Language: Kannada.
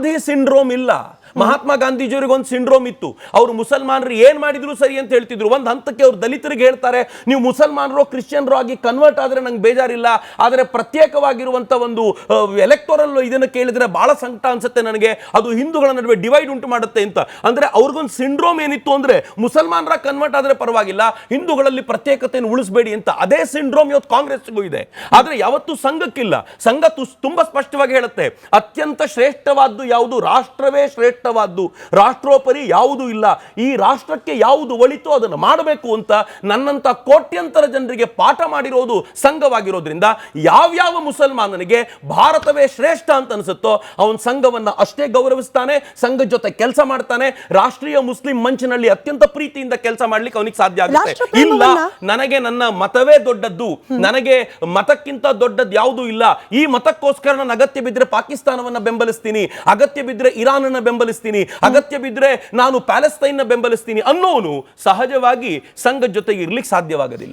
ಗಾಂಧಿ ಸಿಂಡ್ರೋಮ್ ಇಲ್ಲ. ಮಹಾತ್ಮ ಗಾಂಧೀಜಿಯವರಿಗೆ ಒಂದು ಸಿಂಡ್ರೋಮ್ ಇತ್ತು. ಅವರು ಮುಸಲ್ಮಾನರು ಏನ್ ಮಾಡಿದ್ರು ಸರಿ ಅಂತ ಹೇಳ್ತಿದ್ರು. ಒಂದು ಹಂತಕ್ಕೆ ಅವರು ದಲಿತರಿಗೆ ಹೇಳ್ತಾರೆ, ನೀವು ಮುಸಲ್ಮಾನರು ಕ್ರಿಶ್ಚಿಯನ್ರು ಆಗಿ ಕನ್ವರ್ಟ್ ಆದ್ರೆ ನಂಗೆ ಬೇಜಾರಿಲ್ಲ, ಆದರೆ ಪ್ರತ್ಯೇಕವಾಗಿರುವಂತ ಒಂದು ಎಲೆಕ್ಟೋರಲ್ ಇದನ್ನು ಕೇಳಿದ್ರೆ ಬಹಳ ಸಂಕಟ ಅನ್ಸುತ್ತೆ ನನಗೆ, ಅದು ಹಿಂದೂಗಳ ನಡುವೆ ಡಿವೈಡ್ ಉಂಟು ಮಾಡುತ್ತೆ ಅಂತ. ಅಂದ್ರೆ ಅವ್ರಿಗೊಂದು ಸಿಂಡ್ರೋಮ್ ಏನಿತ್ತು ಅಂದ್ರೆ ಮುಸಲ್ಮಾನರ ಕನ್ವರ್ಟ್ ಆದ್ರೆ ಪರವಾಗಿಲ್ಲ, ಹಿಂದೂಗಳಲ್ಲಿ ಪ್ರತ್ಯೇಕತೆಯನ್ನು ಉಳಿಸಬೇಡಿ ಅಂತ. ಅದೇ ಸಿಂಡ್ರೋಮ್ ಇವತ್ತು ಕಾಂಗ್ರೆಸ್ಗೂ ಇದೆ. ಆದ್ರೆ ಯಾವತ್ತೂ ಸಂಘಕ್ಕಿಲ್ಲ. ಸಂಘ ತುಂಬಾ ಸ್ಪಷ್ಟವಾಗಿ ಹೇಳುತ್ತೆ, ಅತ್ಯಂತ ಶ್ರೇಷ್ಠವಾದ್ದು ಯಾವುದು, ರಾಷ್ಟ್ರವೇ ಶ್ರೇಷ್ಠ, ರಾಷ್ಟ್ರೋಪರಿ ಯಾವುದೂ ಇಲ್ಲ. ಈ ರಾಷ್ಟ್ರಕ್ಕೆ ಯಾವುದು ಒಳಿತೋ ಅದನ್ನು ಮಾಡಬೇಕು ಅಂತ ನನ್ನಂತ ಕೋಟ್ಯಂತರ ಜನರಿಗೆ ಪಾಠ ಮಾಡಿರೋದು ಸಂಘವಾಗಿರೋದ್ರಿಂದ ಯಾವ್ಯಾವ ಮುಸಲ್ಮಾನನಿಗೆ ಭಾರತವೇ ಶ್ರೇಷ್ಠ ಅಂತ ಅನಿಸುತ್ತೋ ಅವನ ಸಂಘವನ್ನ ಅಷ್ಟೇ ಗೌರವಿಸ್ತಾನೆ, ಸಂಘದ ಜೊತೆ ಕೆಲಸ ಮಾಡ್ತಾನೆ. ರಾಷ್ಟ್ರೀಯ ಮುಸ್ಲಿಂ ಮಂಚಿನಲ್ಲಿ ಅತ್ಯಂತ ಪ್ರೀತಿಯಿಂದ ಕೆಲಸ ಮಾಡ್ಲಿಕ್ಕೆ ಅವನಿಗೆ ಸಾಧ್ಯ ಆಗುತ್ತೆ. ಇಲ್ಲ, ನನಗೆ ನನ್ನ ಮತವೇ ದೊಡ್ಡದ್ದು, ನನಗೆ ಮತಕ್ಕಿಂತ ದೊಡ್ಡದ್ದು ಯಾವುದೂ ಇಲ್ಲ, ಈ ಮತಕ್ಕೋಸ್ಕರ ನಾನು ಅಗತ್ಯ ಬಿದ್ದರೆ ಪಾಕಿಸ್ತಾನವನ್ನ ಬೆಂಬಲಿಸ್ತೀನಿ, ಅಗತ್ಯ ಬಿದ್ದರೆ ಇರಾನ್ ಅನ್ನ ಬೆಂಬಲಿಸ್ತೀನಿ, ಅಗತ್ಯ ಬಿದ್ದರೆ ನಾನು ಪ್ಯಾಲೆಸ್ತೈನ್ ಬೆಂಬಲಿಸ್ತೀನಿ ಅನ್ನೋನು ಸಹಜವಾಗಿ ಸಂಘದ ಜೊತೆಗೆ ಇರ್ಲಿಕ್ಕೆ ಸಾಧ್ಯವಾಗದಿಲ್ಲ.